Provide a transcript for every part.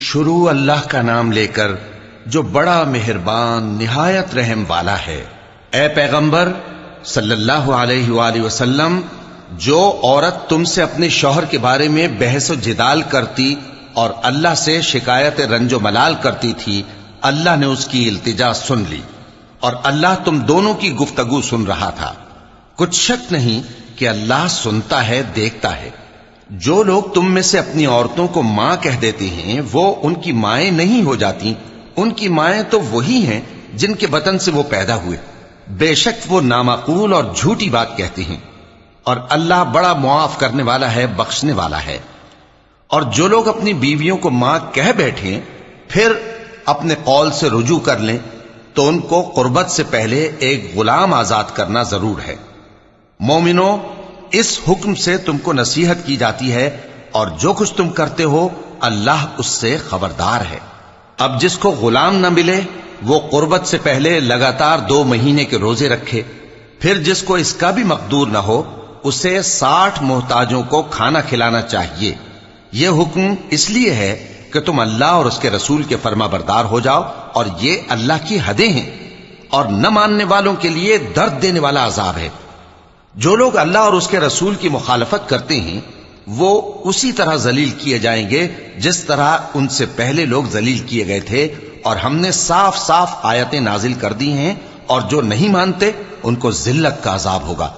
شروع اللہ کا نام لے کر جو بڑا مہربان نہایت رحم والا ہے۔ اے پیغمبر صلی اللہ علیہ وآلہ وسلم، جو عورت تم سے اپنے شوہر کے بارے میں بحث و جدال کرتی اور اللہ سے شکایت رنج و ملال کرتی تھی، اللہ نے اس کی التجا سن لی اور اللہ تم دونوں کی گفتگو سن رہا تھا۔ کچھ شک نہیں کہ اللہ سنتا ہے، دیکھتا ہے۔ جو لوگ تم میں سے اپنی عورتوں کو ماں کہہ دیتے ہیں وہ ان کی مائیں نہیں ہو جاتی، ان کی مائیں تو وہی ہیں جن کے بطن سے وہ پیدا ہوئے۔ بے شک وہ نامعقول اور جھوٹی بات کہتے ہیں، اور اللہ بڑا معاف کرنے والا ہے، بخشنے والا ہے۔ اور جو لوگ اپنی بیویوں کو ماں کہہ بیٹھیں پھر اپنے قول سے رجوع کر لیں تو ان کو قربت سے پہلے ایک غلام آزاد کرنا ضرور ہے۔ مومنو، اس حکم سے تم کو نصیحت کی جاتی ہے اور جو کچھ تم کرتے ہو اللہ اس سے خبردار ہے۔ اب جس کو غلام نہ ملے وہ قربت سے پہلے لگاتار 2 مہینے کے روزے رکھے، پھر جس کو اس کا بھی مقدور نہ ہو اسے 60 محتاجوں کو کھانا کھلانا چاہیے۔ یہ حکم اس لیے ہے کہ تم اللہ اور اس کے رسول کے فرما بردار ہو جاؤ، اور یہ اللہ کی حدیں ہیں، اور نہ ماننے والوں کے لیے درد دینے والا عذاب ہے۔ جو لوگ اللہ اور اس کے رسول کی مخالفت کرتے ہیں وہ اسی طرح ذلیل کیے جائیں گے جس طرح ان سے پہلے لوگ ذلیل کیے گئے تھے، اور ہم نے صاف صاف آیتیں نازل کر دی ہیں، اور جو نہیں مانتے ان کو ذلت کا عذاب ہوگا۔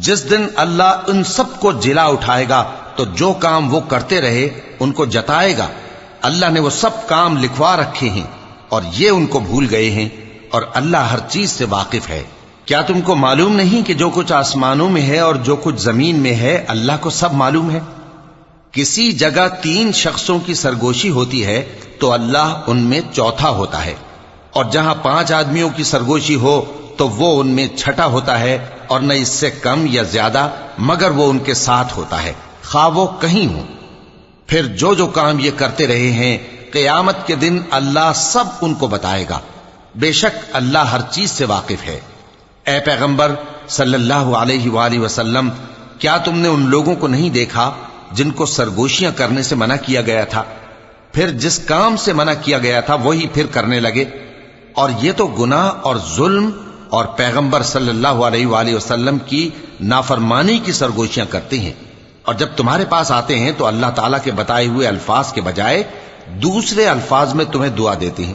جس دن اللہ ان سب کو جلا اٹھائے گا تو جو کام وہ کرتے رہے ان کو جتائے گا۔ اللہ نے وہ سب کام لکھوا رکھے ہیں اور یہ ان کو بھول گئے ہیں، اور اللہ ہر چیز سے واقف ہے۔ کیا تم کو معلوم نہیں کہ جو کچھ آسمانوں میں ہے اور جو کچھ زمین میں ہے اللہ کو سب معلوم ہے؟ کسی جگہ 3 شخصوں کی سرگوشی ہوتی ہے تو اللہ ان میں چوتھا ہوتا ہے، اور جہاں 5 آدمیوں کی سرگوشی ہو تو وہ ان میں چھٹا ہوتا ہے، اور نہ اس سے کم یا زیادہ مگر وہ ان کے ساتھ ہوتا ہے، خواہ وہ کہیں ہوں۔ پھر جو جو کام یہ کرتے رہے ہیں قیامت کے دن اللہ سب ان کو بتائے گا۔ بے شک اللہ ہر چیز سے واقف ہے۔ اے پیغمبر صلی اللہ علیہ وآلہ وسلم، کیا تم نے ان لوگوں کو نہیں دیکھا جن کو سرگوشیاں کرنے سے منع کیا گیا تھا، پھر جس کام سے منع کیا گیا تھا وہی پھر کرنے لگے؟ اور یہ تو گناہ اور ظلم اور پیغمبر صلی اللہ علیہ وآلہ وسلم کی نافرمانی کی سرگوشیاں کرتے ہیں، اور جب تمہارے پاس آتے ہیں تو اللہ تعالیٰ کے بتائے ہوئے الفاظ کے بجائے دوسرے الفاظ میں تمہیں دعا دیتے ہیں،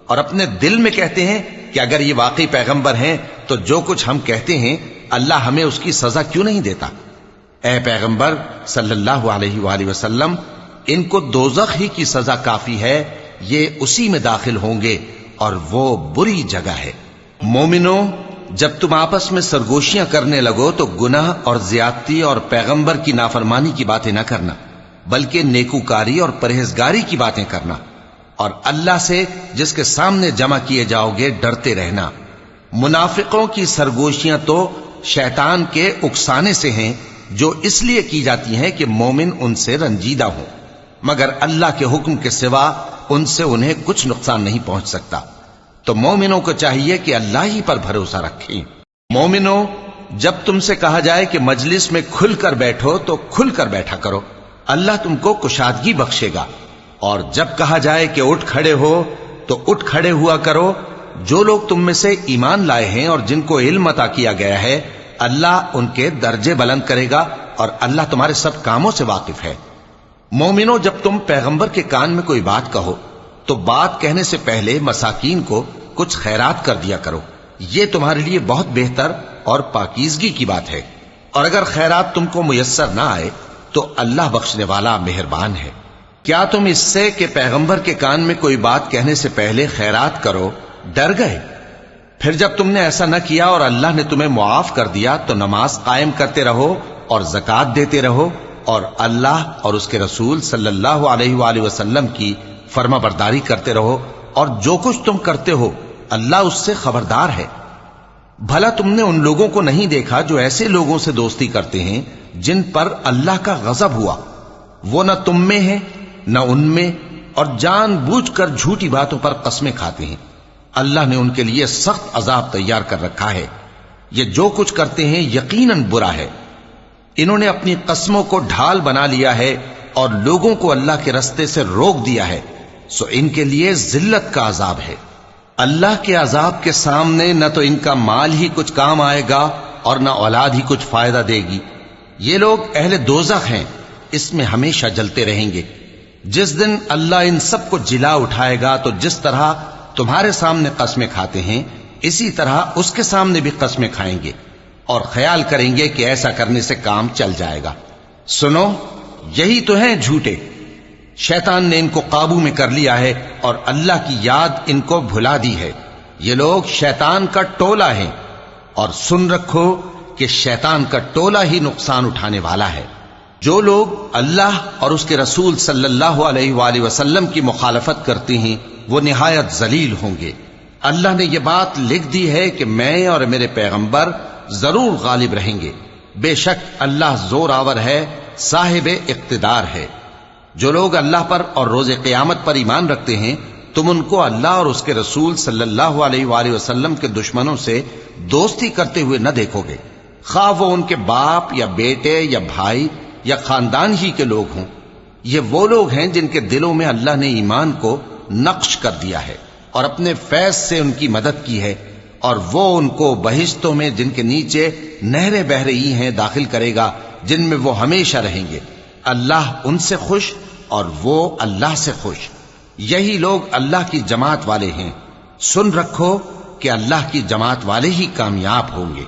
اور اپنے دل میں کہتے ہیں کہ اگر یہ واقعی پیغمبر ہیں تو جو کچھ ہم کہتے ہیں اللہ ہمیں اس کی سزا کیوں نہیں دیتا؟ اے پیغمبر صلی اللہ علیہ وآلہ وسلم، ان کو دوزخ ہی کی سزا کافی ہے، یہ اسی میں داخل ہوں گے اور وہ بری جگہ ہے۔ مومنو، جب تم آپس میں سرگوشیاں کرنے لگو تو گناہ اور زیادتی اور پیغمبر کی نافرمانی کی باتیں نہ کرنا، بلکہ نیکوکاری اور پرہیزگاری کی باتیں کرنا، اور اللہ سے جس کے سامنے جمع کیے جاؤ گے ڈرتے رہنا۔ منافقوں کی سرگوشیاں تو شیطان کے اکسانے سے ہیں جو اس لیے کی جاتی ہیں کہ مومن ان سے رنجیدہ ہوں، مگر اللہ کے حکم کے سوا ان سے انہیں کچھ نقصان نہیں پہنچ سکتا۔ تو مومنوں کو چاہیے کہ اللہ ہی پر بھروسہ رکھیں۔ مومنوں، جب تم سے کہا جائے کہ مجلس میں کھل کر بیٹھو تو کھل کر بیٹھا کرو، اللہ تم کو کشادگی بخشے گا، اور جب کہا جائے کہ اٹھ کھڑے ہو تو اٹھ کھڑے ہوا کرو۔ جو لوگ تم میں سے ایمان لائے ہیں اور جن کو علم عطا کیا گیا ہے اللہ ان کے درجے بلند کرے گا، اور اللہ تمہارے سب کاموں سے واقف ہے۔ مومنوں، جب تم پیغمبر کے کان میں کوئی بات کہو تو بات کہنے سے پہلے مساکین کو کچھ خیرات کر دیا کرو، یہ تمہارے لیے بہت بہتر اور پاکیزگی کی بات ہے، اور اگر خیرات تم کو میسر نہ آئے تو اللہ بخشنے والا مہربان ہے۔ کیا تم اس سے کہ پیغمبر کے کان میں کوئی بات کہنے سے پہلے خیرات کرو ڈر گئے؟ پھر جب تم نے ایسا نہ کیا اور اللہ نے تمہیں معاف کر دیا تو نماز قائم کرتے رہو اور زکوٰۃ دیتے رہو، اور اللہ اور اس کے رسول صلی اللہ علیہ وآلہ وسلم کی فرما برداری کرتے رہو، اور جو کچھ تم کرتے ہو اللہ اس سے خبردار ہے۔ بھلا تم نے ان لوگوں کو نہیں دیکھا جو ایسے لوگوں سے دوستی کرتے ہیں جن پر اللہ کا غضب ہوا؟ وہ نہ تم میں ہے نہ ان میں، اور جان بوجھ کر جھوٹی باتوں پر قسمیں کھاتے ہیں۔ اللہ نے ان کے لیے سخت عذاب تیار کر رکھا ہے۔ یہ جو کچھ کرتے ہیں یقیناً برا ہے۔ انہوں نے اپنی قسموں کو ڈھال بنا لیا ہے اور لوگوں کو اللہ کے رستے سے روک دیا ہے۔ سو ان کے لیے ذلت کا عذاب ہے۔ اللہ کے عذاب کے سامنے نہ تو ان کا مال ہی کچھ کام آئے گا اور نہ اولاد ہی کچھ فائدہ دے گی۔ یہ لوگ اہل دوزخ ہیں، اس میں ہمیشہ جلتے رہیں گے۔ جس دن اللہ ان سب کو جلا اٹھائے گا تو جس طرح تمہارے سامنے قسمیں کھاتے ہیں اسی طرح اس کے سامنے بھی قسمیں کھائیں گے اور خیال کریں گے کہ ایسا کرنے سے کام چل جائے گا۔ سنو، یہی تو ہیں جھوٹے۔ شیطان نے ان کو قابو میں کر لیا ہے اور اللہ کی یاد ان کو بھلا دی ہے۔ یہ لوگ شیطان کا ٹولہ ہیں، اور سن رکھو کہ شیطان کا ٹولہ ہی نقصان اٹھانے والا ہے۔ جو لوگ اللہ اور اس کے رسول صلی اللہ علیہ وآلہ وسلم کی مخالفت کرتے ہیں وہ نہایت ذلیل ہوں گے۔ اللہ نے یہ بات لکھ دی ہے کہ میں اور میرے پیغمبر ضرور غالب رہیں گے۔ بے شک اللہ زور آور ہے، صاحب اقتدار ہے۔ جو لوگ اللہ پر اور روز قیامت پر ایمان رکھتے ہیں تم ان کو اللہ اور اس کے رسول صلی اللہ علیہ وآلہ وسلم کے دشمنوں سے دوستی کرتے ہوئے نہ دیکھو گے، خواہ وہ ان کے باپ یا بیٹے یا بھائی یا خاندان ہی کے لوگ ہوں۔ یہ وہ لوگ ہیں جن کے دلوں میں اللہ نے ایمان کو نقش کر دیا ہے اور اپنے فیض سے ان کی مدد کی ہے، اور وہ ان کو بہشتوں میں جن کے نیچے نہریں بہ رہی ہیں داخل کرے گا، جن میں وہ ہمیشہ رہیں گے۔ اللہ ان سے خوش اور وہ اللہ سے خوش۔ یہی لوگ اللہ کی جماعت والے ہیں۔ سن رکھو کہ اللہ کی جماعت والے ہی کامیاب ہوں گے۔